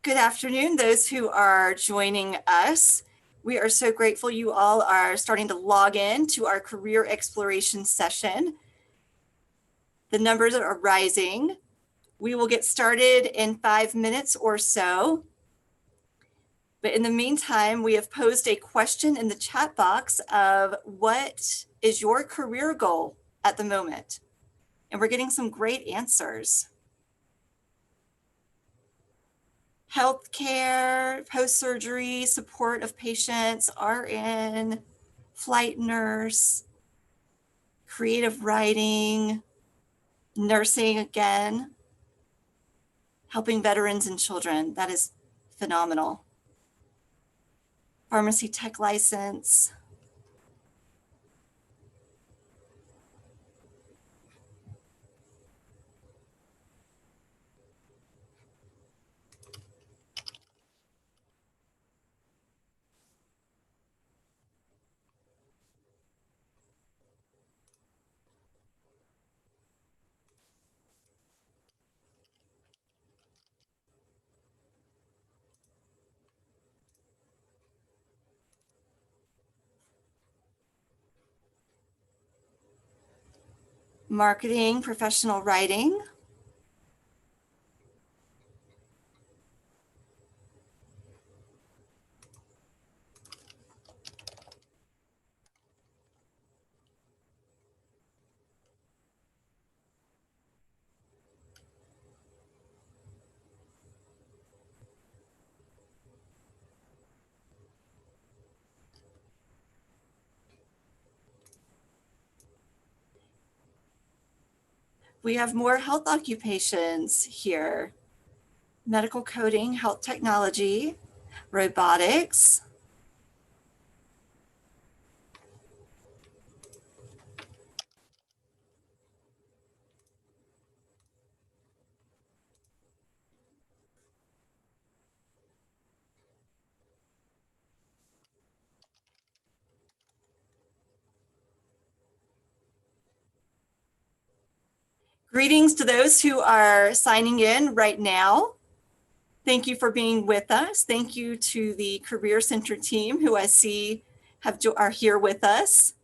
Good afternoon, those who are joining us. We are so grateful you all are starting to log in to our career exploration session. The numbers are rising. We will get started in 5 minutes or so. But in the meantime, we have posed a question in the chat box of what is your career goal at the moment? And we're getting some great answers. Healthcare, post-surgery, support of patients, RN, flight nurse, creative writing, nursing again, helping veterans and children. That is phenomenal. Pharmacy tech license. Marketing, professional writing. We have more health occupations here. Medical coding, health technology, robotics. Greetings to those who are signing in right now. Thank you for being with us. Thank you to the Career Center team who I see are here with us.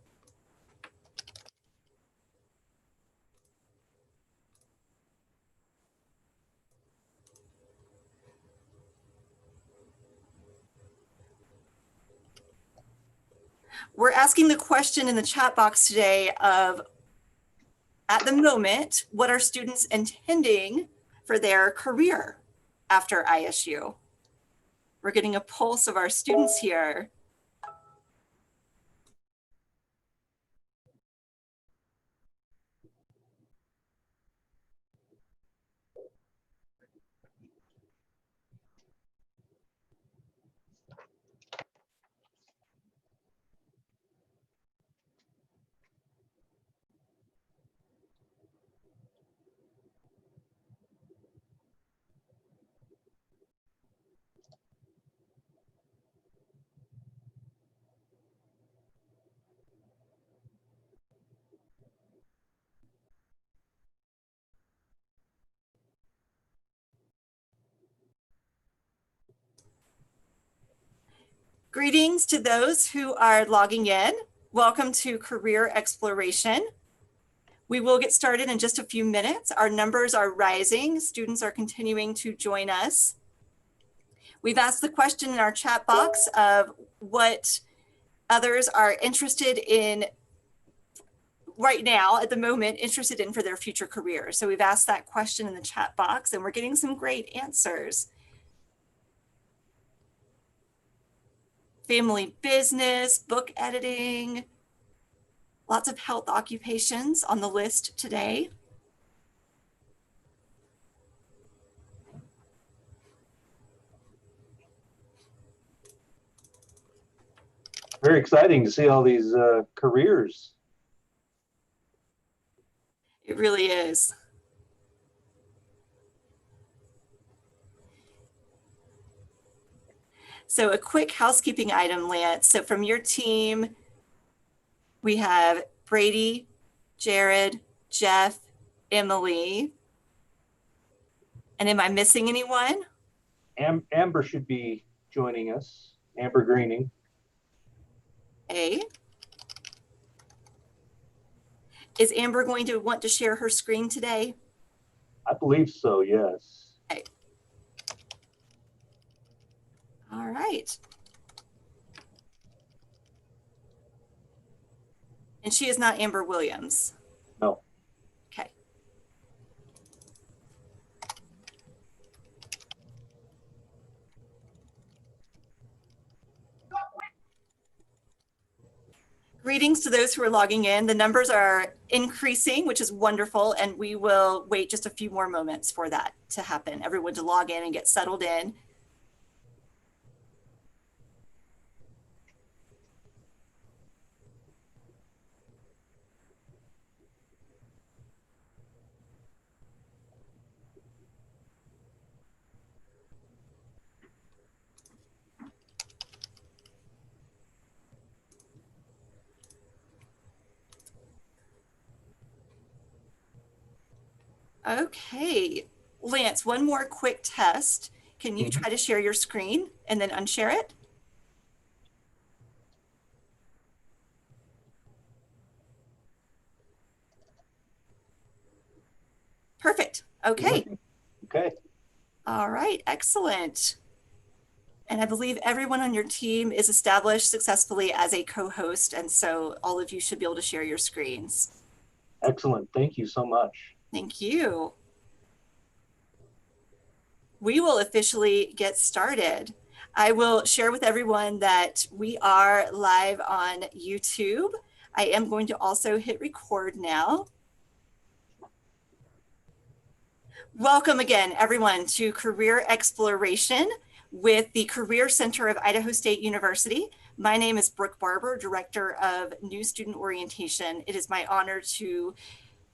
We're asking the question in the chat box today of, at the moment, what are students intending for their career after ISU? We're getting a pulse of our students here. Greetings to those who are logging in. Welcome to Career Exploration. We will get started in just a few minutes. Our numbers are rising. Students are continuing to join us. We've asked the question in our chat box of what others are interested in right now, at the moment, interested in for their future career. So we've asked that question in the chat box and we're getting some great answers. Family business, book editing, lots of health occupations on the list today. Very exciting to see all these careers. It really is. So a quick housekeeping item, Lance. So from your team, we have Brady, Jared, Jeff, Emily. And am I missing anyone? Amber should be joining us. Amber Greening. A. Is Amber going to want to share her screen today? I believe so, yes. Okay. All right. And she is not Amber Williams. No. Okay. Greetings to those who are logging in. The numbers are increasing, which is wonderful, and we will wait just a few more moments for that to happen. Everyone to log in and get settled in. Okay, Lance, one more quick test. Can you try to share your screen and then unshare it? Perfect. Okay. Okay. All right, excellent. And I believe everyone on your team is established successfully as a co-host, and so all of you should be able to share your screens. Excellent. Thank you so much. Thank you. We will officially get started. I will share with everyone that we are live on YouTube. I am going to also hit record now. Welcome again, everyone, to Career Exploration with the Career Center of Idaho State University. My name is Brooke Barber, Director of New Student Orientation. It is my honor to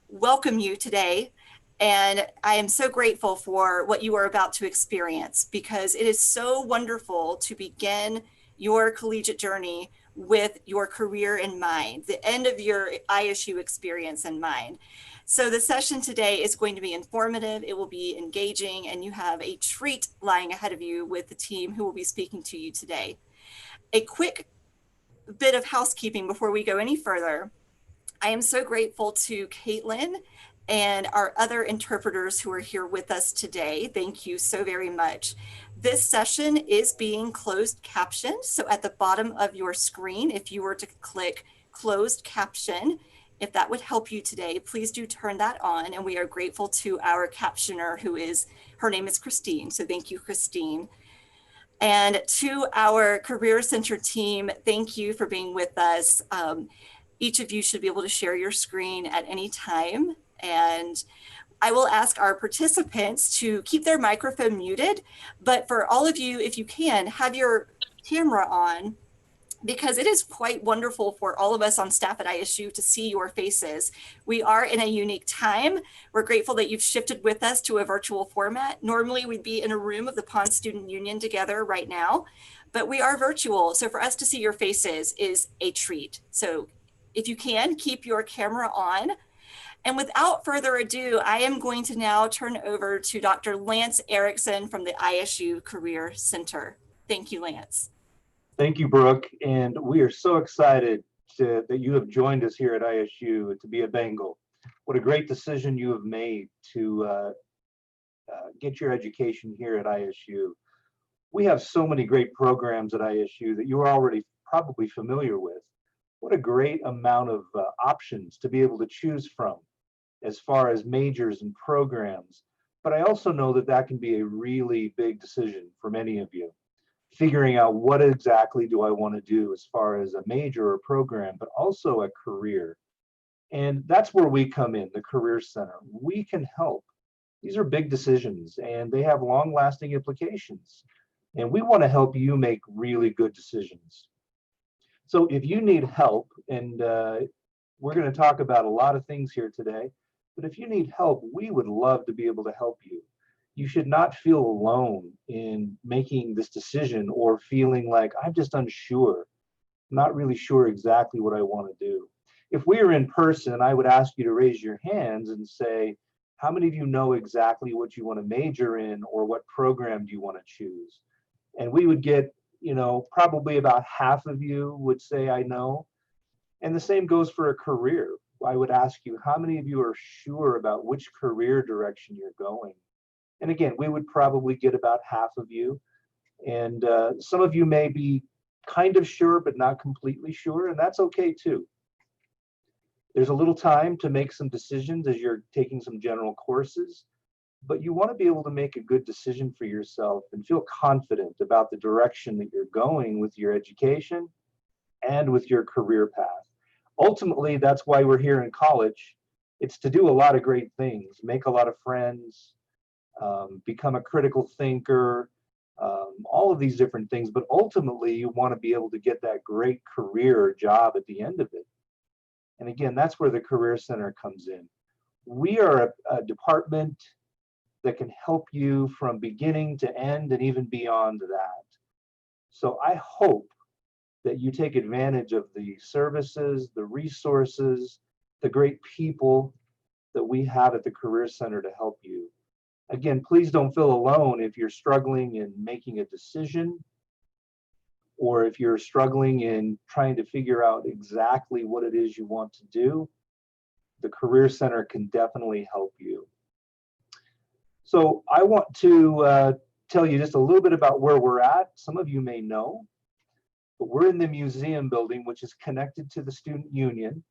welcome you today. And I am so grateful for what you are about to experience, because it is so wonderful to begin your collegiate journey with your career in mind, the end of your ISU experience in mind. So the session today is going to be informative, it will be engaging, and you have a treat lying ahead of you with the team who will be speaking to you today. A quick bit of housekeeping before we go any further. I am so grateful to Caitlin and our other interpreters who are here with us today. Thank you so very much. This session is being closed captioned. So at the bottom of your screen, if you were to click closed caption, if that would help you today, please do turn that on. And we are grateful to our captioner her name is Christine. So thank you, Christine. And to our Career Center team, thank you for being with us. Each of you should be able to share your screen at any time. And I will ask our participants to keep their microphone muted, but for all of you, if you can, have your camera on, because it is quite wonderful for all of us on staff at ISU to see your faces. We are in a unique time. We're grateful that you've shifted with us to a virtual format. Normally we'd be in a room of the Pond Student Union together right now, but we are virtual. So for us to see your faces is a treat. So if you can, keep your camera on. And without further ado, I am going to now turn over to Dr. Lance Erickson from the ISU Career Center. Thank you, Lance. Thank you, Brooke. And we are so excited that you have joined us here at ISU to be a Bengal. What a great decision you have made to get your education here at ISU. We have so many great programs at ISU that you are already probably familiar with. What a great amount of options to be able to choose from as far as majors and programs. But I also know that that can be a really big decision for many of you. Figuring out what exactly do I want to do as far as a major or program, but also a career. And that's where we come in, the Career Center. We can help. These are big decisions and they have long-lasting implications. And we want to help you make really good decisions. So if you need help, and we're going to talk about a lot of things here today, but if you need help, we would love to be able to help you. You should not feel alone in making this decision or feeling like I'm just unsure, not really sure exactly what I want to do. If we were in person, I would ask you to raise your hands and say, How many of you know exactly what you want to major in or what program do you want to choose? And we would get, probably about half of you would say, I know. And the same goes for a career. I would ask you, how many of you are sure about which career direction you're going? And again, we would probably get about half of you. And some of you may be kind of sure, but not completely sure, and that's okay too. There's a little time to make some decisions as you're taking some general courses, but you want to be able to make a good decision for yourself and feel confident about the direction that you're going with your education and with your career path. Ultimately, that's why we're here in college. It's to do a lot of great things, make a lot of friends, become a critical thinker, all of these different things. But ultimately, you want to be able to get that great career or job at the end of it. And again, that's where the Career Center comes in. We are a department that can help you from beginning to end and even beyond that. So I hope that you take advantage of the services, the resources, the great people that we have at the Career Center to help you. Again, please don't feel alone if you're struggling in making a decision, or if you're struggling in trying to figure out exactly what it is you want to do. The Career Center can definitely help you. So I want to tell you just a little bit about where we're at. Some of you may know, but we're in the museum building, which is connected to the Student Union,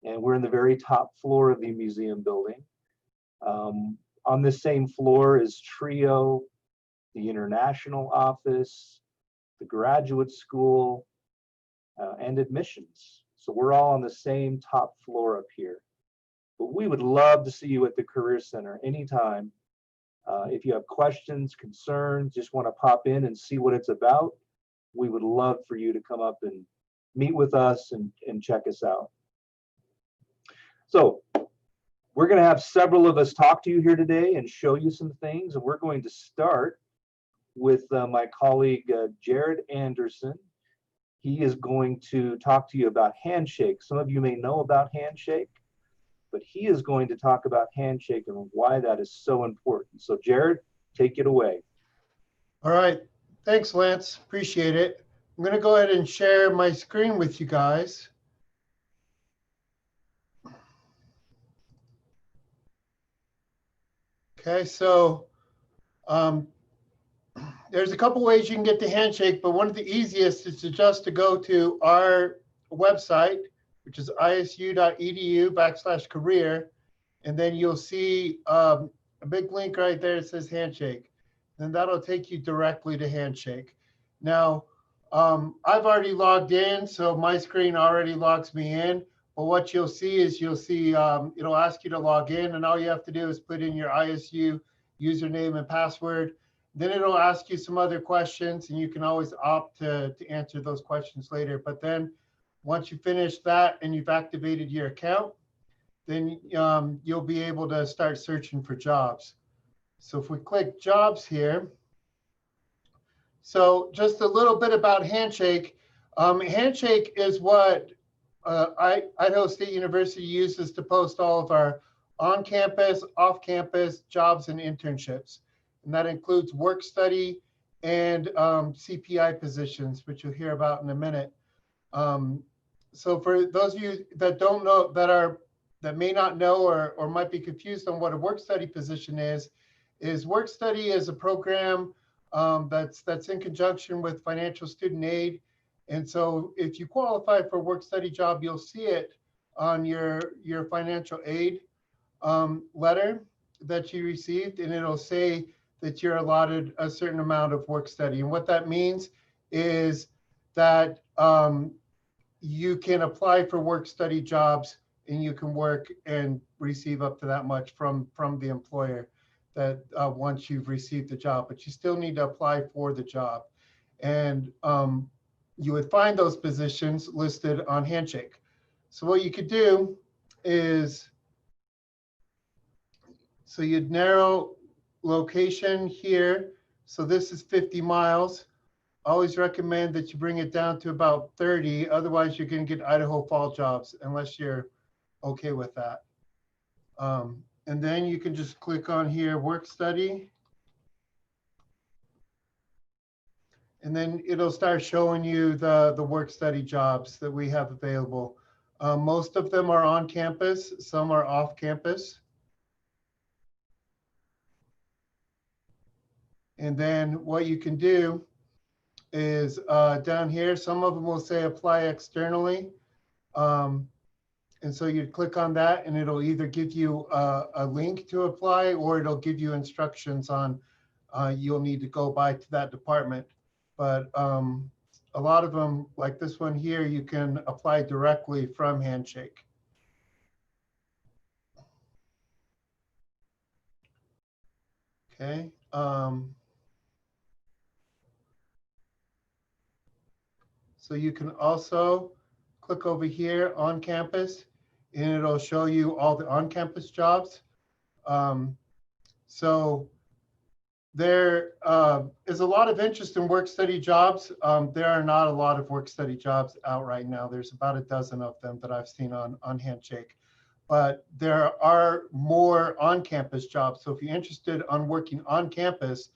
and we're in the very top floor of the museum building. On this same floor is TRIO, the International Office, the Graduate School, and admissions. So we're all on the same top floor up here. But we would love to see you at the Career Center anytime. If you have questions, concerns, just want to pop in and see what it's about, we would love for you to come up and meet with us and check us out. So we're going to have several of us talk to you here today and show you some things. And we're going to start with my colleague, Jared Anderson. He is going to talk to you about Handshake. Some of you may know about Handshake, but he is going to talk about Handshake and why that is so important. So Jared, take it away. All right. Thanks, Lance. Appreciate it. I'm going to go ahead and share my screen with you guys. Okay, so there's a couple ways you can get the Handshake, but one of the easiest is to go to our website, which is isu.edu/career, and then you'll see a big link right there that says Handshake. Then that'll take you directly to Handshake. Now, I've already logged in, so my screen already logs me in. But what you'll see is it'll ask you to log in, and all you have to do is put in your ISU username and password. Then it'll ask you some other questions, and you can always opt to answer those questions later. But then once you finish that and you've activated your account, then you'll be able to start searching for jobs. So if we click jobs here, so just a little bit about Handshake. Handshake is what Idaho State University uses to post all of our on-campus, off-campus jobs and internships. And that includes work study and CPI positions, which you'll hear about in a minute. So for those of you that don't know, that may not know or might be confused on what a work study position is work study is a program that's in conjunction with financial student aid. And so if you qualify for a work study job, you'll see it on your financial aid letter that you received, and it'll say that you're allotted a certain amount of work study. And what that means is that you can apply for work study jobs, and you can work and receive up to that much from the employer that once you've received the job, but you still need to apply for the job. And you would find those positions listed on Handshake. So what you could do is, so you'd narrow location here. So this is 50 miles. I always recommend that you bring it down to about 30. Otherwise, you're going to get Idaho fall jobs unless you're okay with that. And then you can just click on here, work study. And then it'll start showing you the work study jobs that we have available. Most of them are on campus, some are off campus. And then what you can do is down here, some of them will say apply externally. And so you click on that and it'll either give you a link to apply, or it'll give you instructions on you'll need to go by to that department. But a lot of them, like this one here, you can apply directly from Handshake. Okay. So you can also click over here on campus and it'll show you all the on-campus jobs. So there is a lot of interest in work study jobs. There are not a lot of work study jobs out right now. There's about a dozen of them that I've seen on Handshake, but there are more on-campus jobs. So if you're interested on working on campus,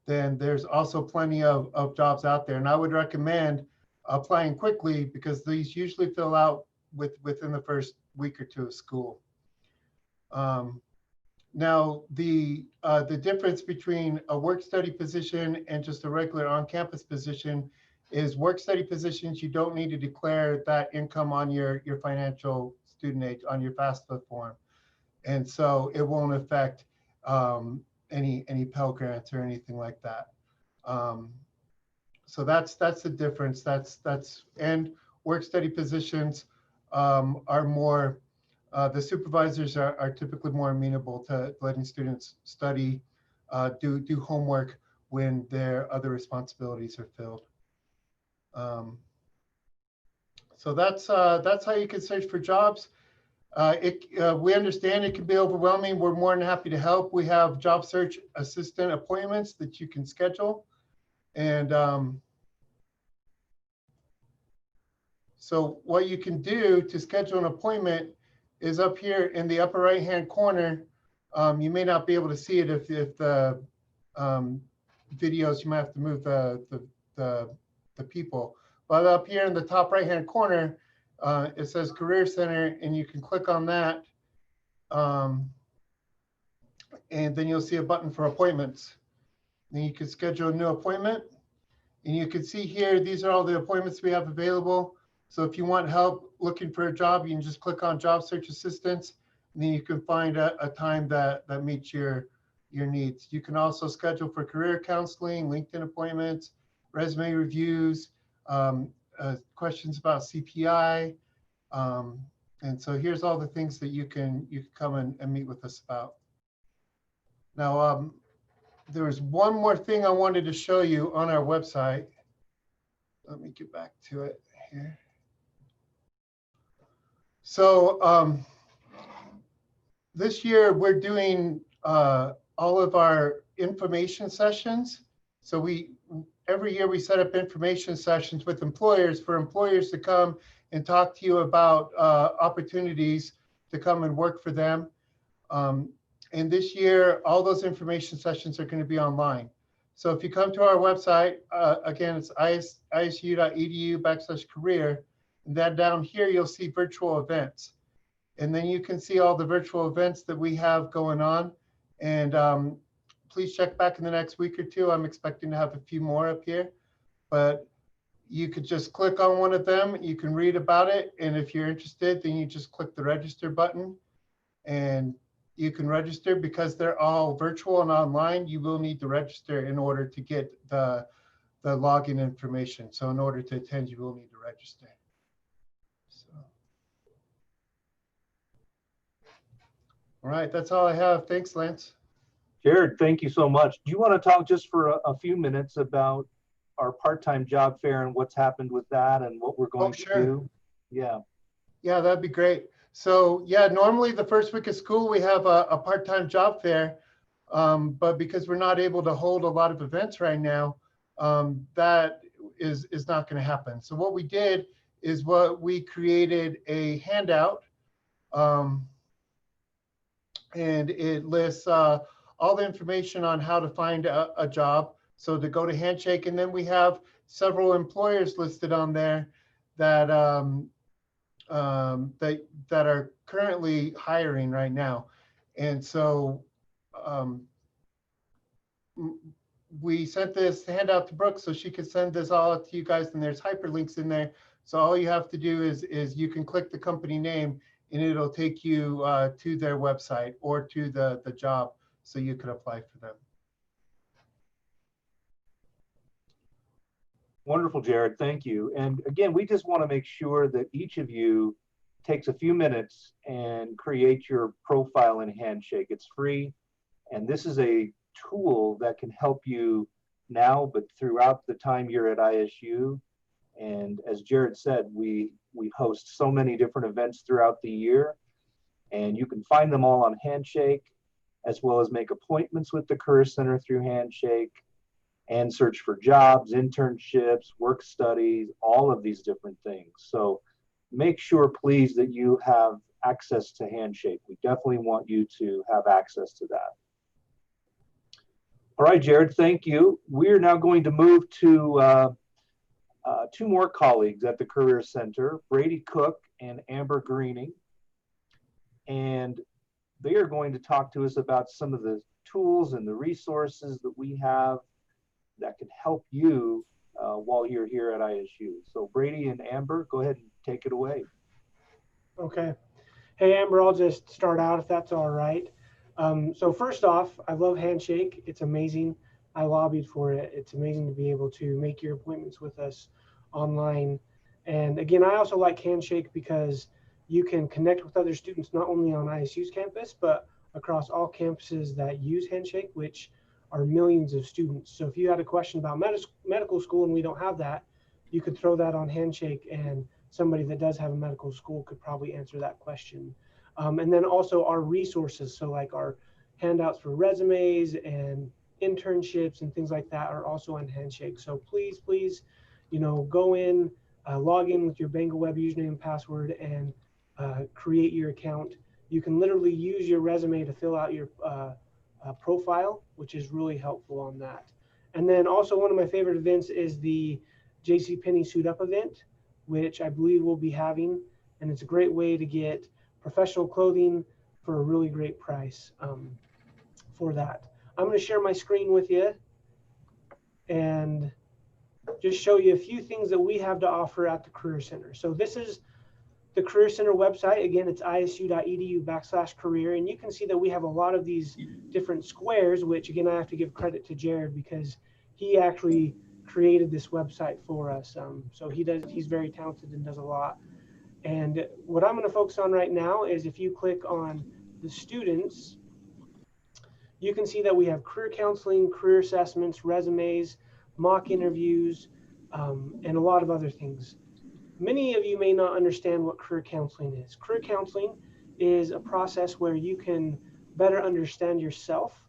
then there's also plenty of jobs out there. And I would recommend applying quickly because these usually fill out within the first week or two of school. Now, the difference between a work study position and just a regular on-campus position is work study positions, you don't need to declare that income on your financial student aid, on your FAFSA form. And so it won't affect any Pell Grants or anything like that. So that's the difference. And work study positions are more, the supervisors are typically more amenable to letting students study, do homework when their other responsibilities are filled. So that's how you can search for jobs. We understand it can be overwhelming. We're more than happy to help. We have job search assistant appointments that you can schedule. And so what you can do to schedule an appointment is up here in the upper right-hand corner. You may not be able to see it if the videos, you might have to move the people. But up here in the top right-hand corner, it says Career Center, and you can click on that. And then you'll see a button for appointments. Then you can schedule a new appointment. And you can see here, these are all the appointments we have available. So if you want help looking for a job, you can just click on Job Search Assistance, and then you can find a time that meets your needs. You can also schedule for career counseling, LinkedIn appointments, resume reviews, questions about CPI. And so here's all the things that you can come and meet with us about. Now, there was one more thing I wanted to show you on our website. Let me get back to it here. So this year we're doing all of our information sessions. So every year we set up information sessions with employers for employers to come and talk to you about opportunities to come and work for them. And this year, all those information sessions are going to be online. So if you come to our website, again, it's isu.edu/career. And then down here, you'll see virtual events. And then you can see all the virtual events that we have going on. And please check back in the next week or two. I'm expecting to have a few more up here. But you could just click on one of them. You can read about it. And if you're interested, then you just click the register button. And you can register. Because they're all virtual and online, you will need to register in order to get the login information. So in order to attend, you will need to register. So. All right, that's all I have. Thanks, Lance. Jared, thank you so much. Do you want to talk just for a few minutes about our part-time job fair and what's happened with that and what we're going to do? Yeah. Yeah, that'd be great. So yeah, normally the first week of school, we have a part-time job fair, but because we're not able to hold a lot of events right now, that is not going to happen. So what we did is we created a handout. and it lists all the information on how to find a job. So to go to Handshake, and then we have several employers listed on there that that are currently hiring right now. And so um, we sent this handout to Brooke so she could send this all out to you guys, and there's hyperlinks in there. So all you have to do is you can click the company name and it'll take you to their website or to the job so you can apply for them. Wonderful, Jared. Thank you. And again, we just want to make sure that each of you takes a few minutes and create your profile in Handshake. It's free. And this is a tool that can help you now, but throughout the time you're at ISU. And as Jared said, we host so many different events throughout the year, and you can find them all on Handshake, as well as make appointments with the Career Center through Handshake, and search for jobs, internships, work studies, all of these different things. So make sure, please, that you have access to Handshake. We definitely want you to have access to that. All right, Jared, thank you. We're now going to move to two more colleagues at the Career Center, Brady Cook and Amber Greening. And they are going to talk to us about some of the tools and the resources that we have that can help you while you're here at ISU. So Brady and Amber, go ahead and take it away. Okay. Hey, Amber, I'll just start out if that's all right. So first off, I love Handshake. It's amazing. I lobbied for it. It's amazing to be able to make your appointments with us online. And again, I also like Handshake because you can connect with other students not only on ISU's campus, but across all campuses that use Handshake, which are millions of students. So if you had a question about medical school and we don't have that, you could throw that on Handshake and somebody that does have a medical school could probably answer that question. And then also our resources. So like our handouts for resumes and internships and things like that are also on Handshake. So please, go in, log in with your Bengal Web username and password and create your account. You can literally use your resume to fill out your profile, which is really helpful on that. And then also one of my favorite events is the JCPenney Suit Up event, which I believe we'll be having. And it's a great way to get professional clothing for a really great price for that. I'm going to share my screen with you and just show you a few things that we have to offer at the Career Center. So this is the Career Center website. Again, it's isu.edu/career. And you can see that we have a lot of these different squares, which again, I have to give credit to Jared because he actually created this website for us. So he's very talented and does a lot. And what I'm going to focus on right now is if you click on the students, you can see that we have career counseling, career assessments, resumes, mock interviews, and a lot of other things. Many of you may not understand what career counseling is. Career counseling is a process where you can better understand yourself,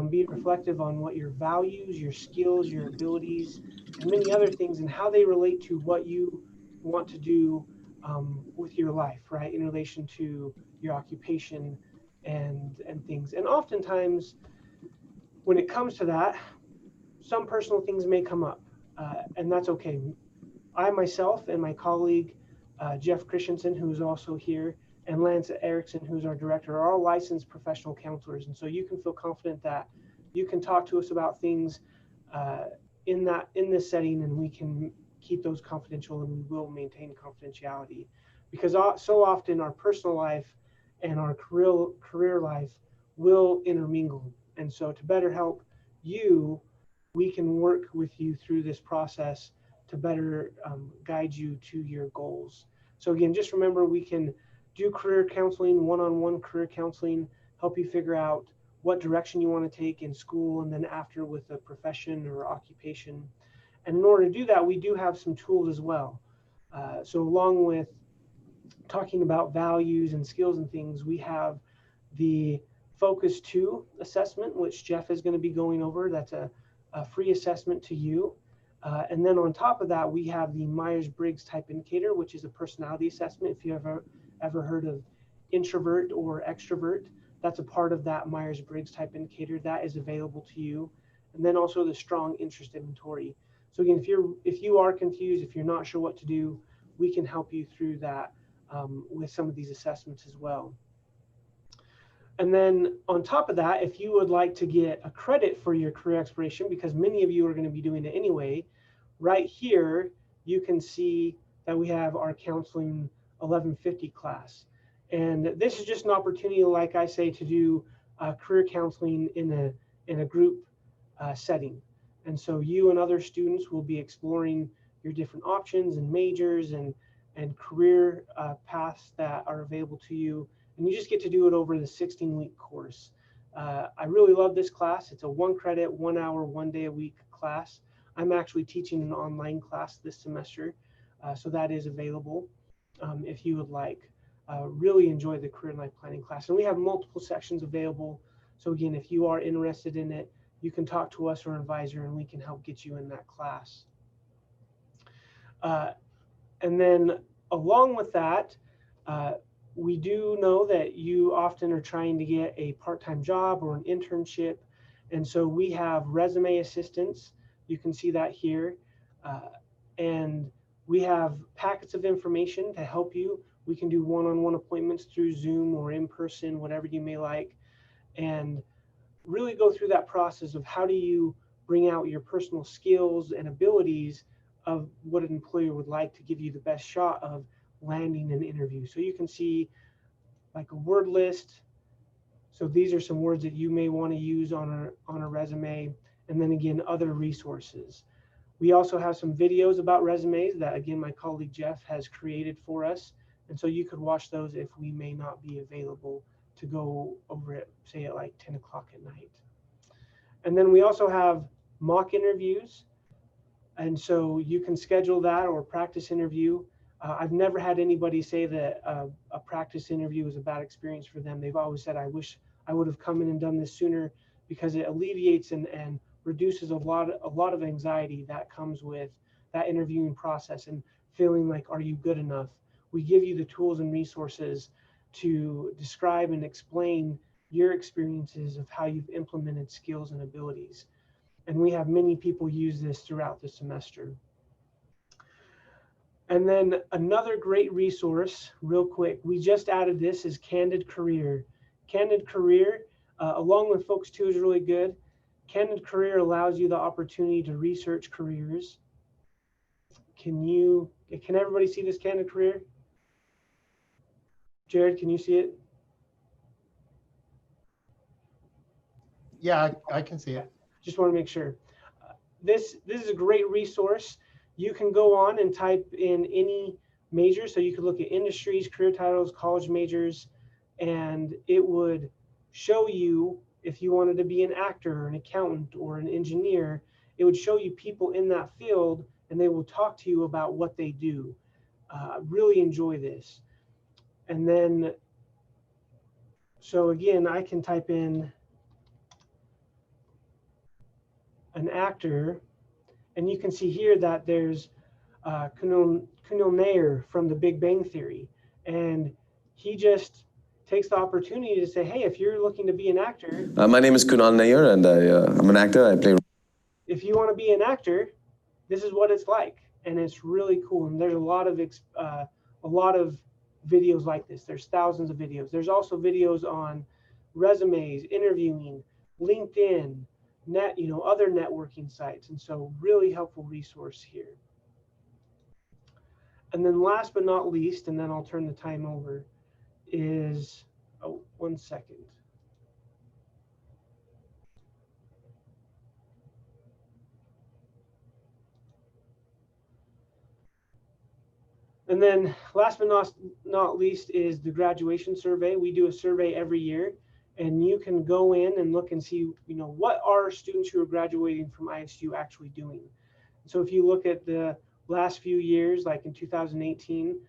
be reflective on what your values, your skills, your abilities, and many other things and how they relate to what you want to do with your life, right, in relation to your occupation and things. And oftentimes, when it comes to that, some personal things may come up, and that's okay. I myself and my colleague, Jeff Christensen, who's also here, and Lance Erickson, who's our director, are all licensed professional counselors. And so you can feel confident that you can talk to us about things in this setting, and we can keep those confidential, and we will maintain confidentiality, because so often our personal life and our career life will intermingle. And so to better help you, we can work with you through this process to better guide you to your goals. So again, just remember, we can do career counseling, one-on-one career counseling, help you figure out what direction you want to take in school and then after with a profession or occupation. And in order to do that, we do have some tools as well. So along with talking about values and skills and things, we have the Focus 2 assessment, which Jeff is going to be going over. That's a free assessment to you. And then on top of that, we have the Myers-Briggs Type Indicator, which is a personality assessment. If you ever heard of introvert or extrovert, That's a part of that Myers-Briggs type indicator that is available to you. And then also the strong interest inventory. So again, if you are confused, if you're not sure what to do, we can help you through that with some of these assessments as well. And then on top of that, if you would like to get a credit for your career exploration, because many of you are going to be doing it anyway, right here, you can see that we have our counseling 1150 class. And this is just an opportunity, like I say, to do career counseling in a group setting. And so you and other students will be exploring your different options and majors and career paths that are available to you. And you just get to do it over the 16-week course. I really love this class. It's a 1 credit, 1 hour, 1 day a week class. I'm actually teaching an online class this semester, so that is available if you would like. Really enjoy the career and life planning class. And we have multiple sections available. So again, if you are interested in it, you can talk to us or an advisor and we can help get you in that class. And then along with that, we do know that you often are trying to get a part-time job or an internship. And so we have resume assistance. You can see that here. And we have packets of information to help you. We can do one-on-one appointments through Zoom or in person, whatever you may like, and really go through that process of how do you bring out your personal skills and abilities of what an employer would like to give you the best shot of landing an interview. So you can see like a word list. So these are some words that you may want to use on a resume. And then again, other resources. We also have some videos about resumes that, again, my colleague Jeff has created for us. And so you could watch those if we may not be available to go over it, say at like 10 o'clock at night. And then we also have mock interviews. And so you can schedule that or practice interview. I've never had anybody say that a practice interview was a bad experience for them. They've always said, I wish I would have come in and done this sooner, because it alleviates and reduces a lot of anxiety that comes with that interviewing process and feeling like, are you good enough? We give you the tools and resources to describe and explain your experiences of how you've implemented skills and abilities. And we have many people use this throughout the semester. And then another great resource, real quick, we just added this, is Candid Career. Candid Career, along with Focus 2, is really good. Candid Career allows you the opportunity to research careers. Can everybody see this Candid Career? Jared, can you see it? Yeah, I can see it. Just want to make sure. This is a great resource. You can go on and type in any major. So you could look at industries, career titles, college majors, and it would show you if you wanted to be an actor or an accountant or an engineer, it would show you people in that field and they will talk to you about what they do. Really enjoy this. And then, so again, I can type in an actor, and you can see here that there's Kunal Nair from The Big Bang Theory, and he just takes the opportunity to say, hey, if you're looking to be an actor. My name is Kunal Nair, and I'm an actor. I play. If you want to be an actor, this is what it's like, and it's really cool. And there's a lot of videos like this. There's thousands of videos. There's also videos on resumes, interviewing, LinkedIn, other networking sites. And so really helpful resource here. And then last but not least, and then I'll turn the time over, is, oh, 1 second. And then last but not least is the graduation survey. We do a survey every year, and you can go in and look and see, what are students who are graduating from ISU actually doing. So if you look at the last few years, like in 2018,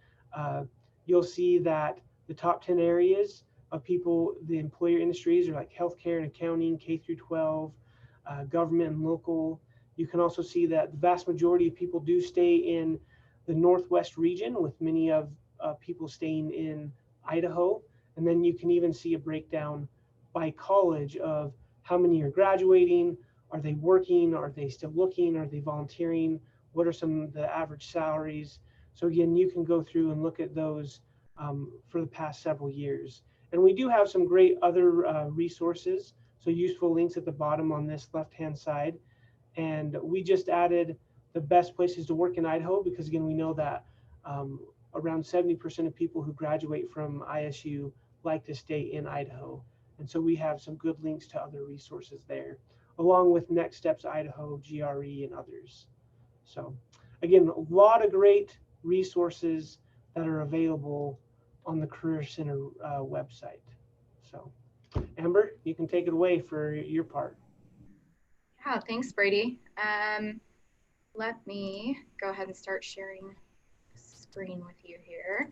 you'll see that the top 10 areas of people, the employer industries are like healthcare and accounting, K through 12, government and local. You can also see that the vast majority of people do stay in the Northwest region, with many of people staying in Idaho. And then you can even see a breakdown by college of how many are graduating, are they working, are they still looking, are they volunteering, what are some of the average salaries. So again, you can go through and look at those for the past several years. And we do have some great other resources, so useful links at the bottom on this left-hand side. And we just added the best places to work in Idaho because again, we know that around 70% of people who graduate from ISU like to stay in Idaho. And so we have some good links to other resources there, along with Next Steps Idaho, GRE, and others. So again, a lot of great resources that are available on the Career Center website. So Amber, you can take it away for your part. Yeah, thanks, Brady. Let me go ahead and start sharing the screen with you here.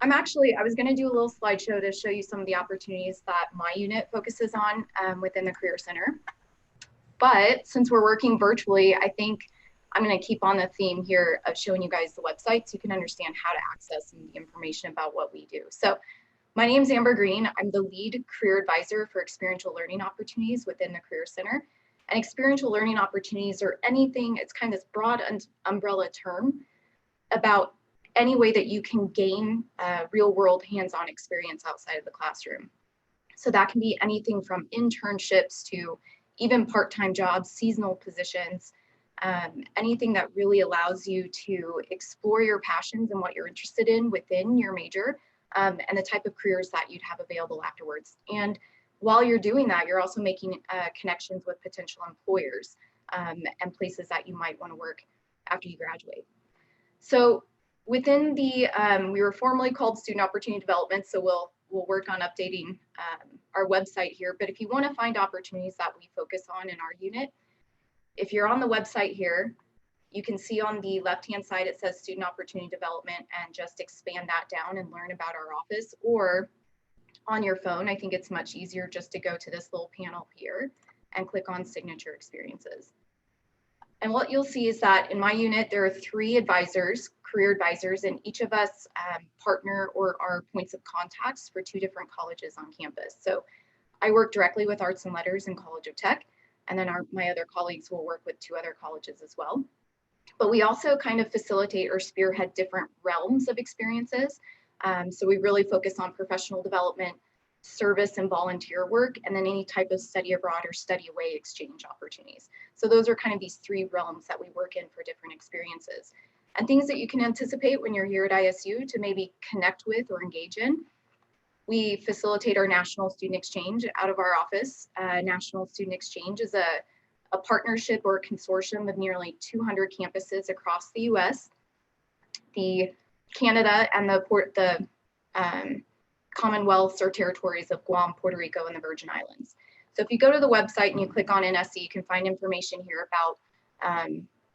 I was going to do a little slideshow to show you some of the opportunities that my unit focuses on within the Career Center. But since we're working virtually, I think I'm going to keep on the theme here of showing you guys the website so you can understand how to access some of the information about what we do. So my name is Amber Green. I'm the lead career advisor for experiential learning opportunities within the Career Center. And experiential learning opportunities are anything, it's kind of this broad umbrella term about any way that you can gain real world hands-on experience outside of the classroom. So that can be anything from internships to even part-time jobs, seasonal positions, anything that really allows you to explore your passions and what you're interested in within your major, and the type of careers that you'd have available afterwards. And while you're doing that, you're also making connections with potential employers and places that you might want to work after you graduate. So within the, we were formerly called Student Opportunity Development, so we'll work on updating our website here. But if you want to find opportunities that we focus on in our unit, if you're on the website here, you can see on the left-hand side, it says Student Opportunity Development, and just expand that down and learn about our office. Or on your phone, I think it's much easier just to go to this little panel here and click on Signature Experiences. And what you'll see is that in my unit, there are 3 advisors, career advisors, and each of us partner or are points of contacts for 2 different colleges on campus. So I work directly with Arts and Letters and College of Tech, and then my other colleagues will work with 2 other colleges as well. But we also kind of facilitate or spearhead different realms of experiences. So we really focus on professional development, service and volunteer work, and then any type of study abroad or study away exchange opportunities. So those are kind of these 3 realms that we work in for different experiences. And things that you can anticipate when you're here at ISU to maybe connect with or engage in. We facilitate our National Student Exchange out of our office. National Student Exchange is a partnership or a consortium of nearly 200 campuses across the US, the Canada, and the Commonwealths or territories of Guam, Puerto Rico, and the Virgin Islands. So if you go to the website and you click on NSE, you can find information here about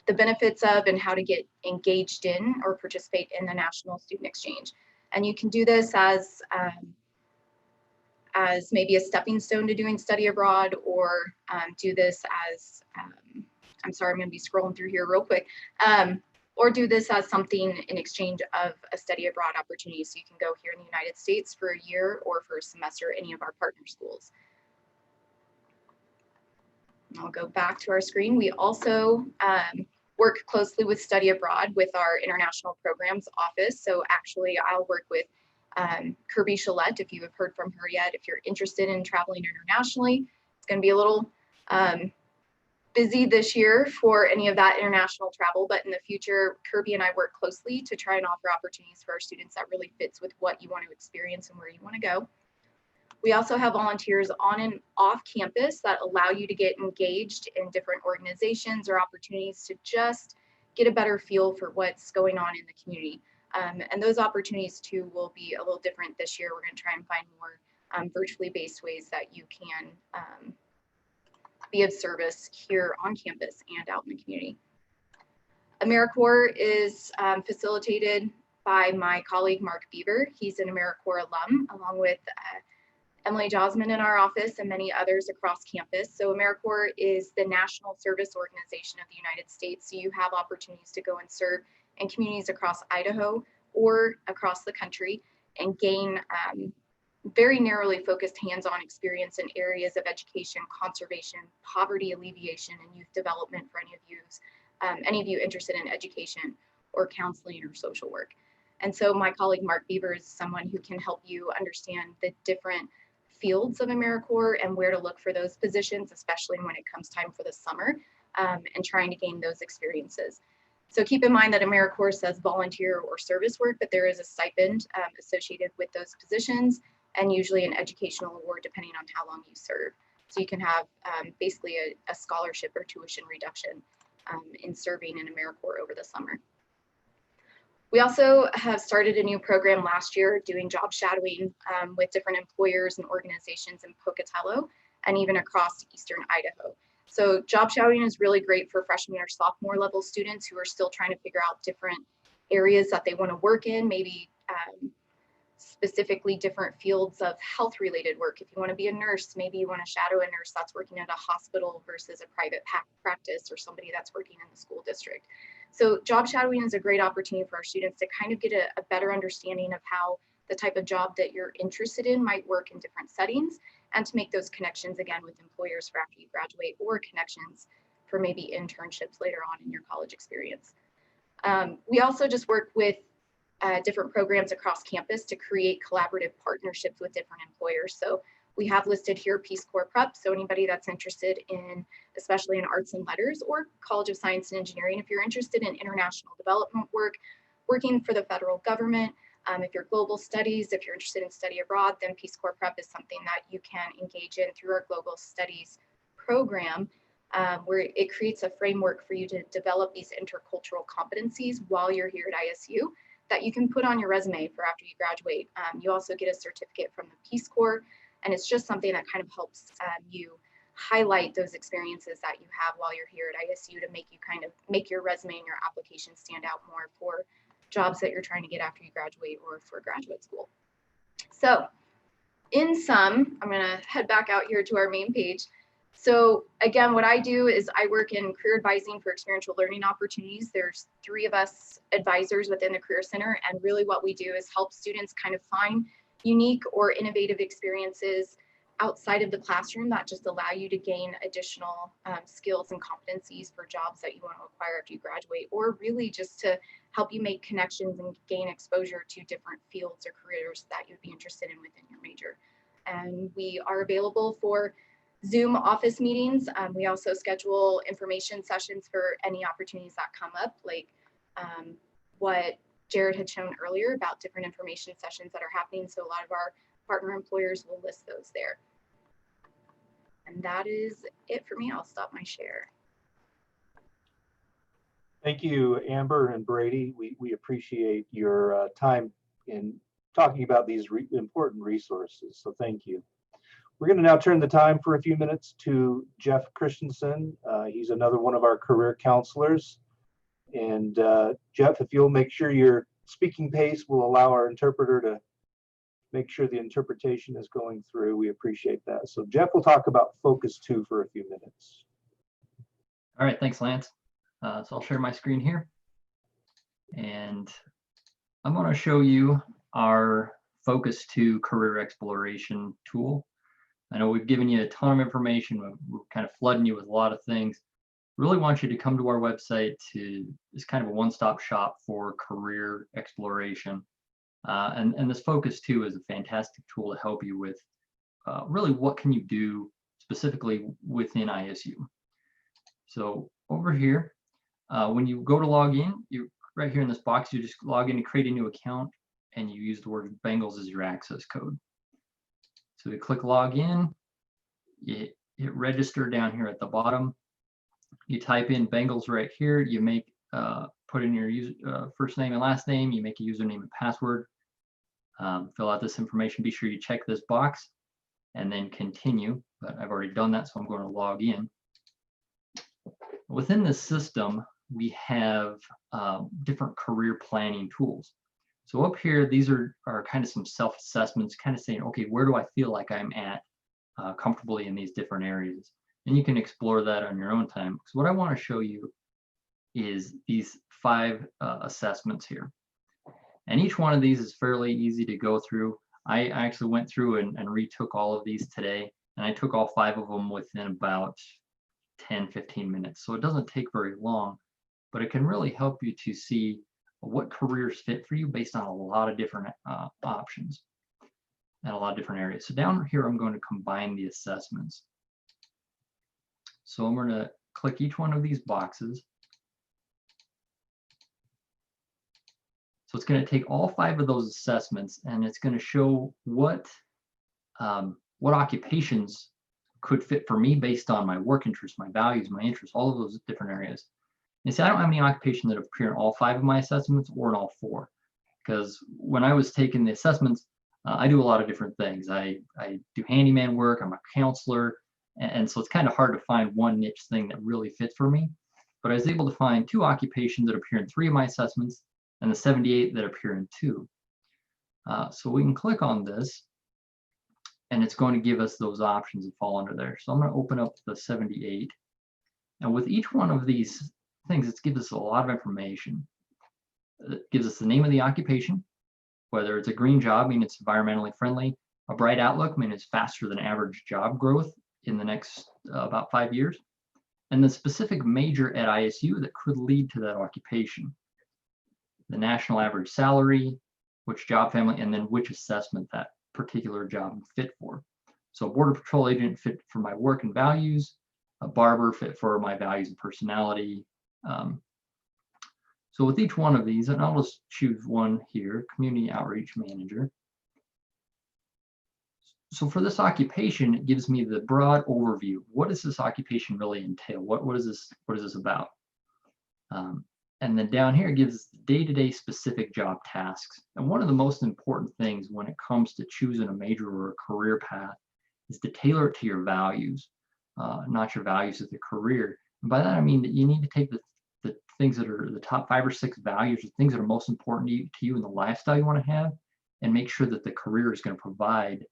the benefits of and how to get engaged in or participate in the National Student Exchange. And you can do this as maybe a stepping stone to doing study abroad, or do this as, I'm sorry, I'm going to be scrolling through here real quick, or do this as something in exchange of a study abroad opportunity. So you can go here in the United States for a year or for a semester at any of our partner schools. I'll go back to our screen. We also work closely with Study Abroad with our International Programs Office. So actually I'll work with Kirby Shalette, if you have heard from her yet. If you're interested in traveling internationally, it's going to be a little busy this year for any of that international travel, but in the future, Kirby and I work closely to try and offer opportunities for our students that really fits with what you want to experience and where you want to go. We also have volunteers on and off campus that allow you to get engaged in different organizations or opportunities to just get a better feel for what's going on in the community. And those opportunities too will be a little different this year. We're going to try and find more virtually based ways that you can be of service here on campus and out in the community. AmeriCorps is facilitated by my colleague, Mark Beaver. He's an AmeriCorps alum, along with Emily Josman in our office and many others across campus. So AmeriCorps is the national service organization of the United States. So you have opportunities to go and serve in communities across Idaho or across the country and gain very narrowly focused hands-on experience in areas of education, conservation, poverty alleviation, and youth development for any of you interested in education or counseling or social work. And so my colleague Mark Beaver is someone who can help you understand the different fields of AmeriCorps and where to look for those positions, especially when it comes time for the summer and trying to gain those experiences. So keep in mind that AmeriCorps says volunteer or service work, but there is a stipend associated with those positions and usually an educational award depending on how long you serve. So you can have basically a scholarship or tuition reduction in serving in AmeriCorps over the summer. We also have started a new program last year doing job shadowing with different employers and organizations in Pocatello and even across Eastern Idaho. So job shadowing is really great for freshman or sophomore level students who are still trying to figure out different areas that they want to work in, maybe specifically different fields of health related work. If you want to be a nurse, maybe you want to shadow a nurse that's working at a hospital versus a private practice or somebody that's working in the school district. So job shadowing is a great opportunity for our students to kind of get a better understanding of how the type of job that you're interested in might work in different settings, and to make those connections again with employers for after you graduate, or connections for maybe internships later on in your college experience. We also just work with different programs across campus to create collaborative partnerships with different employers. So we have listed here Peace Corps Prep. So anybody that's interested in, especially in arts and letters or College of Science and Engineering, if you're interested in international development work, working for the federal government, if you're global studies, if you're interested in study abroad, then Peace Corps Prep is something that you can engage in through our global studies program, where it creates a framework for you to develop these intercultural competencies while you're here at ISU that you can put on your resume for after you graduate. You also get a certificate from the Peace Corps, and it's just something that kind of helps you highlight those experiences that you have while you're here at ISU to make your resume and your application stand out more for jobs that you're trying to get after you graduate or for graduate school. So in sum, I'm gonna head back out here to our main page. So again, what I do is I work in career advising for experiential learning opportunities. There's 3 of us advisors within the Career Center, and really what we do is help students kind of find unique or innovative experiences outside of the classroom that just allow you to gain additional skills and competencies for jobs that you want to acquire after you graduate, or really just to help you make connections and gain exposure to different fields or careers that you'd be interested in within your major. And we are available for Zoom office meetings. We also schedule information sessions for any opportunities that come up, like what Jared had shown earlier about different information sessions that are happening. So a lot of our partner employers will list those there. And that is it for me. I'll stop my share. Thank you, Amber and Brady. We appreciate your time in talking about these important resources. So thank you. We're going to now turn the time for a few minutes to Jeff Christensen. He's another one of our career counselors. And Jeff, if you'll make sure your speaking pace will allow our interpreter to make sure the interpretation is going through, we appreciate that. So Jeff will talk about Focus 2 for a few minutes. All right, thanks, Lance. So I'll share my screen here. And I'm going to show you our Focus 2 career exploration tool. I know we've given you a ton of information. We're kind of flooding you with a lot of things. Really want you to come to our website. It's kind of a one-stop shop for career exploration. And this Focus 2 is a fantastic tool to help you with really what can you do specifically within ISU. So over here, when you go to log in, you right here in this box, you just log in and create a new account, and you use the word Bengals as your access code. So you click log in, you hit register down here at the bottom. You type in Bengals right here. You make put in your first name and last name. You make a username and password. Fill out this information. Be sure you check this box and then continue. But I've already done that, so I'm going to log in. Within this system, we have different career planning tools. So up here, these are kind of some self-assessments, kind of saying, okay, where do I feel like I'm at comfortably in these different areas? And you can explore that on your own time. So what I want to show you is these 5 assessments here. And each one of these is fairly easy to go through. I actually went through and retook all of these today, and I took all 5 of them within about 10-15 minutes. So it doesn't take very long, but it can really help you to see what careers fit for you based on a lot of different options and a lot of different areas. So down here, I'm going to combine the assessments. So I'm going to click each one of these boxes. So it's going to take all 5 of those assessments, and it's going to show what occupations could fit for me based on my work interests, my values, my interests, all of those different areas. And see, I don't have any occupation that appear in all 5 of my assessments or in all 4, because when I was taking the assessments, I do a lot of different things. I do handyman work, I'm a counselor, and so it's kind of hard to find one niche thing that really fits for me. But I was able to find 2 occupations that appear in 3 of my assessments and the 78 that appear in 2. So we can click on this, and it's going to give us those options that fall under there. So I'm going to open up the 78. And with each one of these things, it gives us a lot of information. It gives us the name of the occupation, whether it's a green job, meaning it's environmentally friendly, a bright outlook, meaning it's faster than average job growth in the next about 5 years, and the specific major at ISU that could lead to that occupation, the national average salary, which job family, and then which assessment that particular job fit for. So Border Patrol agent fit for my work and values, a barber fit for my values and personality. So with each one of these, and I'll just choose one here, community outreach manager. So for this occupation, it gives me the broad overview. What does this occupation really entail? What is this about? And then down here, it gives us day-to-day specific job tasks. And one of the most important things when it comes to choosing a major or a career path is to tailor it to your values, not your values as a career. And by that, I mean that you need to take the things that are the top 5 or 6 values, the things that are most important to you in the lifestyle you want to have, and make sure that the career is going to provide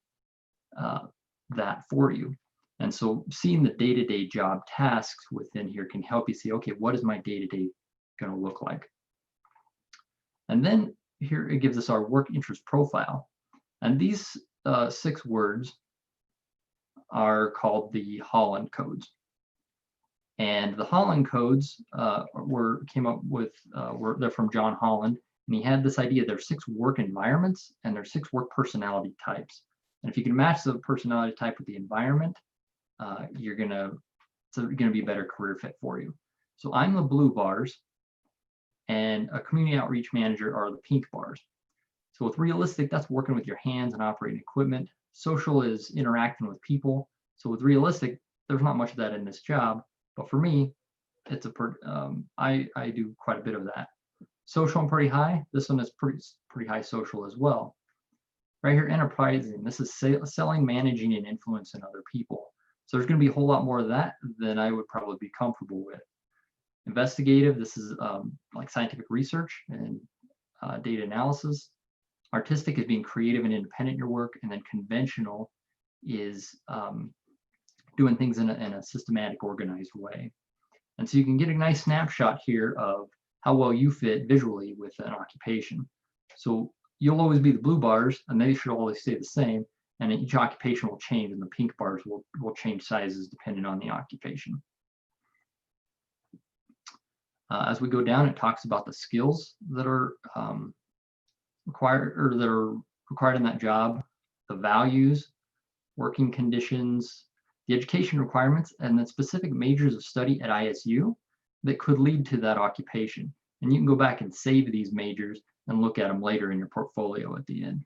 that for you. And so seeing the day-to-day job tasks within here can help you see, okay, what is my day-to-day going to look like? And then here it gives us our work interest profile. And these 6 words are called the Holland codes. And the Holland codes they're from John Holland, and he had this idea there's 6 work environments and there's 6 work personality types. And if you can match the personality type with the environment, it's gonna be a better career fit for you. So I'm the blue bars, and a community outreach manager are the pink bars. So with realistic, that's working with your hands and operating equipment. Social is interacting with people. So with realistic, there's not much of that in this job. But for me, it's I do quite a bit of that. Social, I'm pretty high. This one is pretty high social as well. Right here, enterprising. This is selling, managing, and influencing other people. So there's going to be a whole lot more of that than I would probably be comfortable with. Investigative. This is like scientific research and data analysis. Artistic is being creative and independent in your work, and then conventional is doing things in a systematic, organized way. And so you can get a nice snapshot here of how well you fit visually with an occupation. So you'll always be the blue bars, and they should always stay the same. And each occupation will change, and the pink bars will change sizes depending on the occupation. As we go down, it talks about the skills that are required in that job, the values, working conditions, the education requirements, and the specific majors of study at ISU that could lead to that occupation. And you can go back and save these majors and look at them later in your portfolio at the end.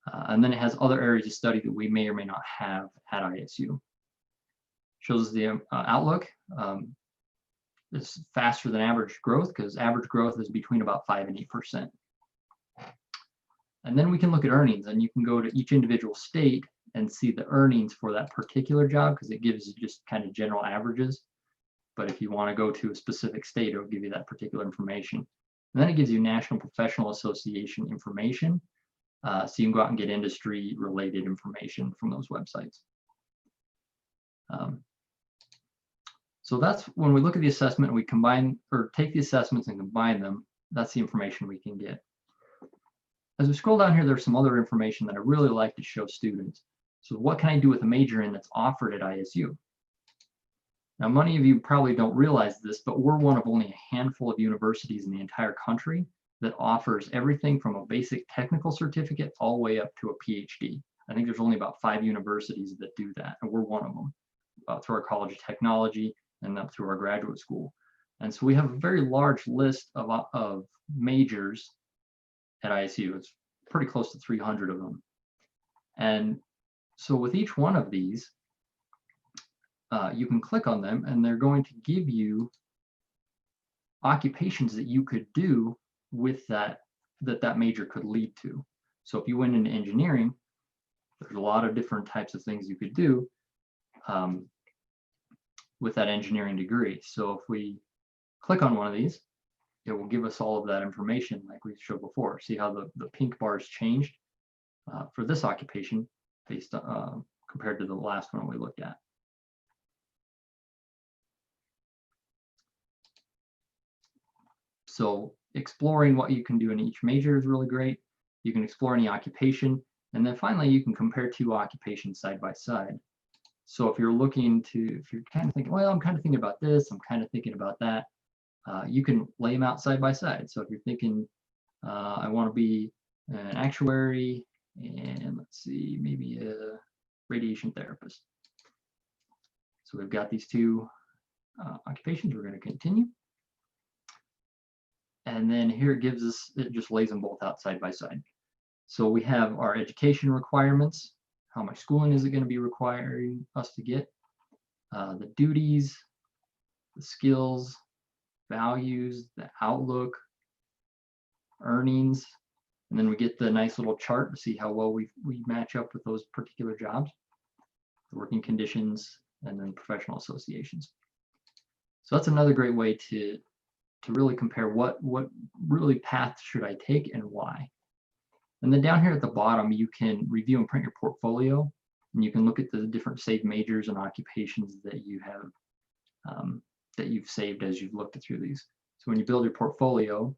And then it has other areas of study that we may or may not have at ISU. Shows the outlook. It's faster than average growth because average growth is between about 5 and 8%. And then we can look at earnings, and you can go to each individual state and see the earnings for that particular job because it gives you just kind of general averages. But if you want to go to a specific state, it'll give you that particular information. And then it gives you National Professional Association information. So you can go out and get industry related information from those websites. So that's when we look at the assessment, and we take the assessments and combine them, that's the information we can get. as we scroll down here, there's some other information that I really like to show students. So what can I do with a major in that's offered at ISU? Now, many of you probably don't realize this, but we're one of only a handful of universities in the entire country that offers everything from a basic technical certificate all the way up to a PhD. I think there's only about 5 universities that do that, and we're one of them, through our College of Technology and up through our graduate school. And so we have a very large list of majors at ISU. It's pretty close to 300 of them. And so with each one of these, you can click on them and they're going to give you occupations that you could do with that major could lead to. So if you went into engineering, there's a lot of different types of things you could do with that engineering degree. So if we click on one of these, it will give us all of that information like we showed before. See how the pink bars changed for this occupation based compared to the last one we looked at. So exploring what you can do in each major is really great. You can explore any occupation. And then finally, you can compare 2 occupations side by side. So if you're kind of thinking, well, I'm kind of thinking about this, I'm kind of thinking about that, you can lay them out side by side. So if you're thinking, I want to be an actuary and let's see, maybe a radiation therapist. So we've got these 2 occupations. We're going to continue. And then here it just lays them both out side by side. So we have our education requirements. How much schooling is it going to be requiring us to get? The duties, the skills, values, the outlook, earnings, and then we get the nice little chart to see how well we match up with those particular jobs, the working conditions, and then professional associations. So that's another great way to really compare what really path should I take and why. And then down here at the bottom, you can review and print your portfolio, and you can look at the different saved majors and occupations that you have that you've saved as you've looked through these. So when you build your portfolio,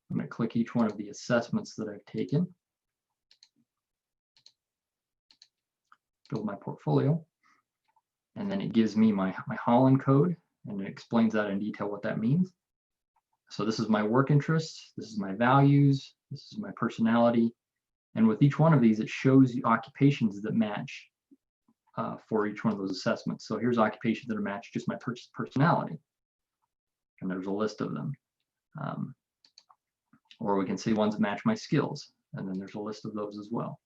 I'm going to click each one of the assessments that I've taken, build my portfolio, and then it gives me my Holland code, and it explains that in detail what that means. So this is my work interests, this is my values, this is my personality, and with each one of these, it shows you occupations that match for each one of those assessments. So here's occupations that are matched just my personality, and there's a list of them. Or we can see ones that match my skills, and then there's a list of those as well.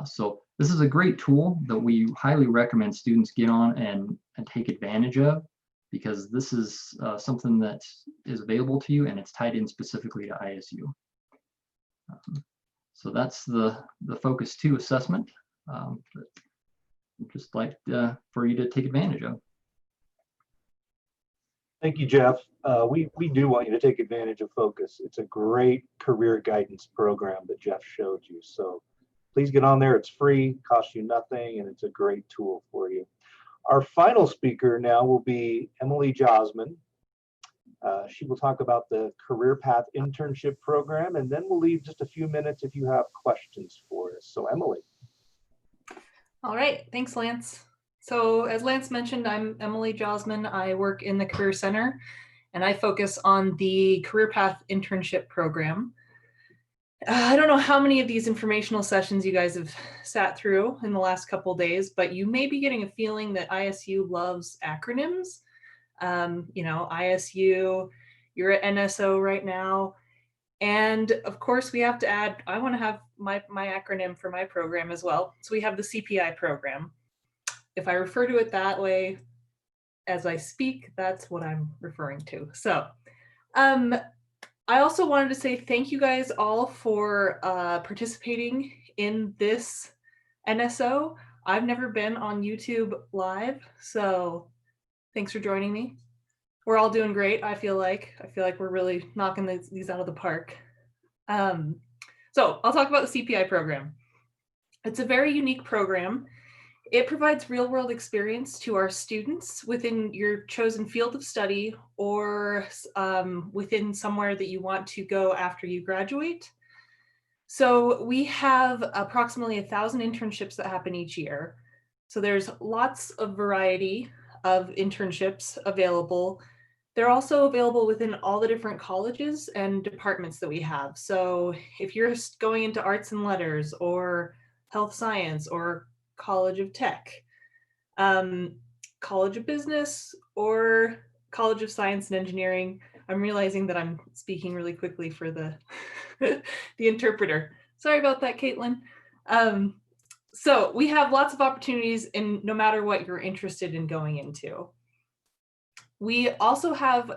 So this is a great tool that we highly recommend students get on and take advantage of, because this is something that is available to you and it's tied in specifically to ISU. So that's the Focus 2 assessment. Just like for you to take advantage of. Thank you, Jeff. We do want you to take advantage of Focus. It's a great career guidance program that Jeff showed you. So please get on there. It's free, costs you nothing, and it's a great tool for you. Our final speaker now will be Emily Josman. She will talk about the Career Path Internship Program, and then we'll leave just a few minutes if you have questions for us. So Emily. All right, thanks, Lance. So as Lance mentioned, I'm Emily Josman. I work in the Career Center, and I focus on the Career Path Internship Program. I don't know how many of these informational sessions you guys have sat through in the last couple of days, but you may be getting a feeling that ISU loves acronyms. You know, ISU, you're at NSO right now. And of course, we have to add, I want to have my acronym for my program as well. So we have the CPI program. If I refer to it that way as I speak, that's what I'm referring to. So I also wanted to say thank you guys all for participating in this NSO. I've never been on YouTube live, so thanks for joining me. We're all doing great. I feel like we're really knocking these out of the park. So I'll talk about the CPI program. It's a very unique program. It provides real-world experience to our students within your chosen field of study or within somewhere that you want to go after you graduate. So we have approximately 1,000 internships that happen each year. So there's lots of variety of internships available. They're also available within all the different colleges and departments that we have. So if you're going into arts and letters or health science or College of Tech, College of Business, or College of Science and Engineering. I'm realizing that I'm speaking really quickly for the the interpreter. Sorry about that, Caitlin. So we have lots of opportunities in no matter what you're interested in going into. We also have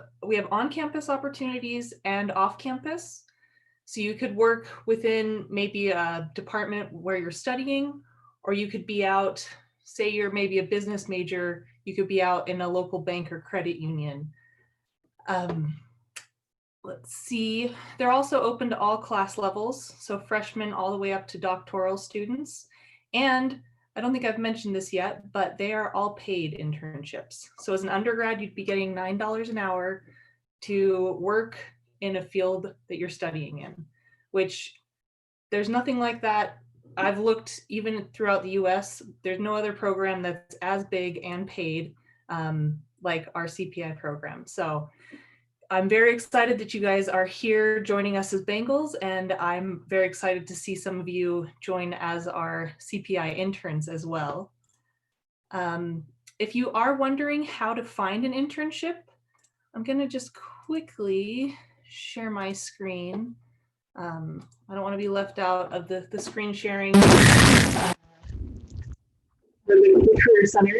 on-campus opportunities and off-campus. So you could work within maybe a department where you're studying, or you could be out, say you're maybe a business major, you could be out in a local bank or credit union. Let's see, they're also open to all class levels, so freshmen all the way up to doctoral students. And I don't think I've mentioned this yet, but they are all paid internships. So as an undergrad, you'd be getting $9 an hour to work in a field that you're studying in, which there's nothing like that. I've looked even throughout the US, there's no other program that's as big and paid like our CPI program. So I'm very excited that you guys are here joining us as Bengals, and I'm very excited to see some of you join as our CPI interns as well. If you are wondering how to find an internship, I'm gonna just quickly share my screen. I don't want to be left out of the screen sharing. The Career Center.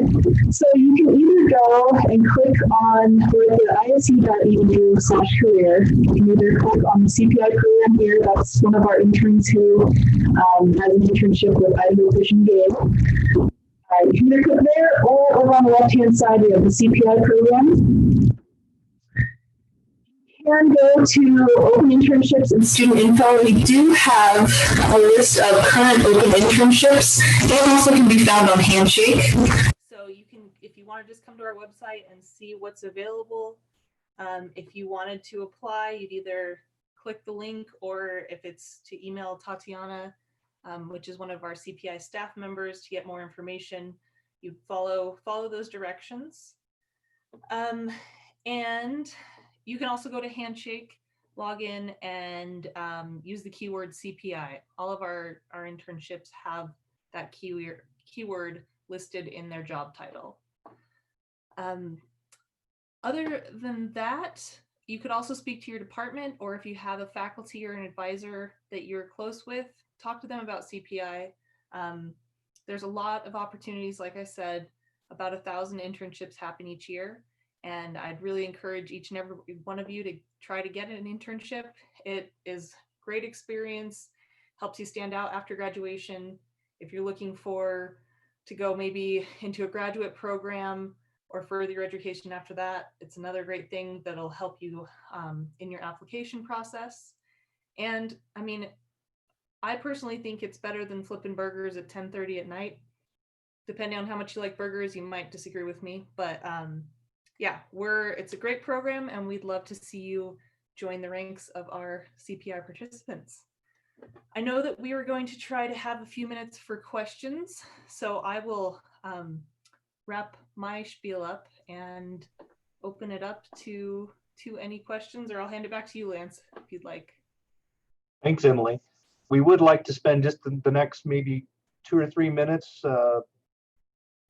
So you can either go and click on the ise.edu/career. You can either click on the CPI program here. That's one of our interns who has an internship with Idaho Fish and Game. You can either click there, or over on the left-hand side, we have the CPI program. Can go to open internships and student info. We do have a list of current open internships. They also can be found on Handshake. So you can, if you want to just come to our website and see what's available. If you wanted to apply, you'd either click the link, or if it's to email Tatiana, which is one of our CPI staff members, to get more information, you follow those directions. And you can also go to Handshake, log in, and use the keyword CPI. All of our internships have that keyword listed in their job title. Other than that, you could also speak to your department, or if you have a faculty or an advisor that you're close with, talk to them about CPI. There's a lot of opportunities, like I said, about 1,000 internships happen each year. And I'd really encourage each and every one of you to try to get an internship. It is great experience, helps you stand out after graduation. If you're looking to go maybe into a graduate program or further your education after that, it's another great thing that'll help you in your application process. And I mean, I personally think it's better than flipping burgers at 10:30 at night. Depending on how much you like burgers, you might disagree with me, but yeah, it's a great program, and we'd love to see you join the ranks of our CPI participants. I know that we were going to try to have a few minutes for questions, so I will wrap my spiel up and open it up to any questions, or I'll hand it back to you, Lance, if you'd like. Thanks, Emily. We would like to spend just the next maybe 2 or 3 minutes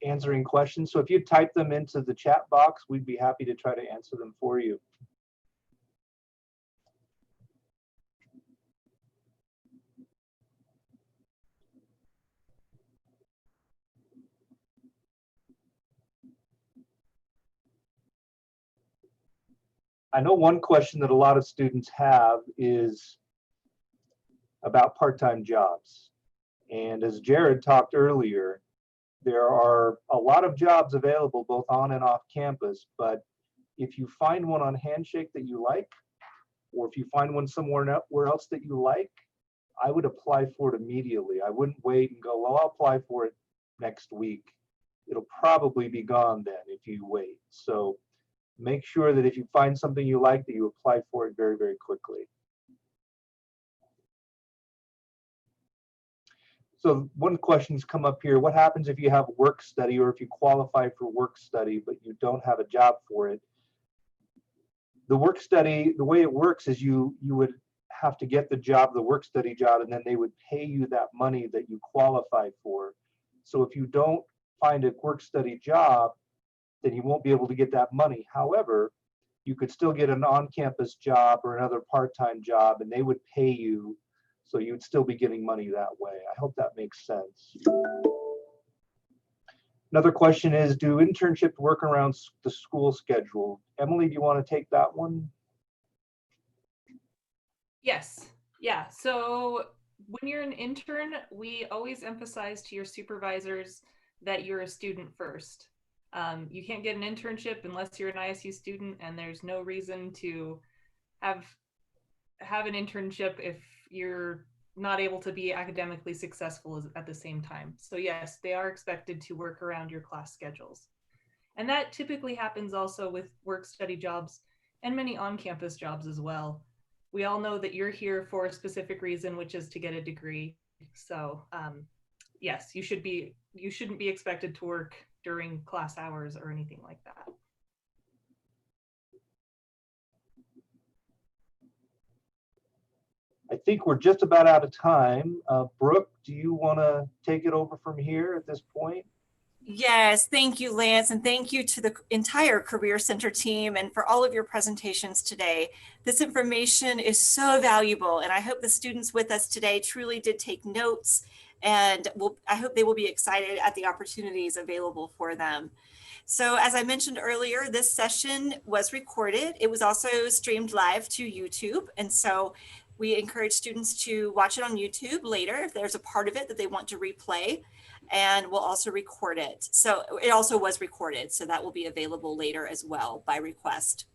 answering questions. So if you type them into the chat box, we'd be happy to try to answer them for you. I know one question that a lot of students have is about part-time jobs. And as Jared talked earlier, there are a lot of jobs available both on and off campus, but if you find one on Handshake that you like, or if you find one somewhere else that you like, I would apply for it immediately. I wouldn't wait and go, well, I'll apply for it next week. It'll probably be gone then if you wait. So make sure that if you find something you like, that you apply for it very, very quickly. So one question's come up here. What happens if you have work study or if you qualify for work study, but you don't have a job for it? The work study, the way it works is you would have to get the job, the work study job, and then they would pay you that money that you qualified for. So if you don't find a work study job, then you won't be able to get that money. However, you could still get an on-campus job or another part-time job, and they would pay you, so you'd still be getting money that way. I hope that makes sense. Another question is, do internships work around the school schedule? Emily, do you want to take that one? Yes. Yeah. So when you're an intern, we always emphasize to your supervisors that you're a student first. You can't get an internship unless you're an ISU student, and there's no reason to have an internship if you're not able to be academically successful at the same time. So yes, they are expected to work around your class schedules. And that typically happens also with work study jobs and many on-campus jobs as well. We all know that you're here for a specific reason, which is to get a degree. So yes, you shouldn't be expected to work during class hours or anything like that. I think we're just about out of time. Brooke, do you want to take it over from here at this point? Yes, thank you, Lance, and thank you to the entire Career Center team and for all of your presentations today. This information is so valuable, and I hope the students with us today truly did take notes, and I hope they will be excited at the opportunities available for them. So as I mentioned earlier, this session was recorded. It was also streamed live to YouTube, and so we encourage students to watch it on YouTube later if there's a part of it that they want to replay, and we'll also record it. So it also was recorded, so that will be available later as well by request.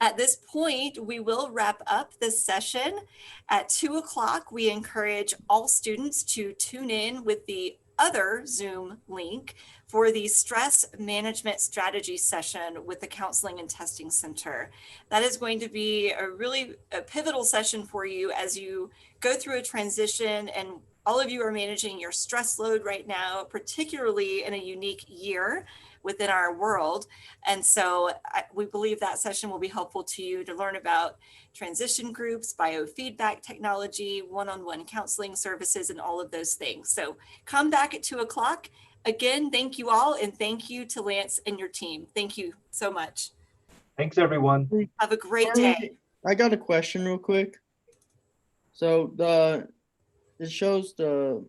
At this point, we will wrap up this session. At 2 o'clock, we encourage all students to tune in with the other Zoom link for the stress management strategy session with the Counseling and Testing Center. That is going to be a pivotal session for you as you go through a transition, and all of you are managing your stress load right now, particularly in a unique year within our world. And so we believe that session will be helpful to you to learn about transition groups, biofeedback technology, one-on-one counseling services, and all of those things. So come back at 2 o'clock. Again, thank you all, and thank you to Lance and your team. Thank you so much. Thanks, everyone. Have a great day. I got a question real quick. So it shows the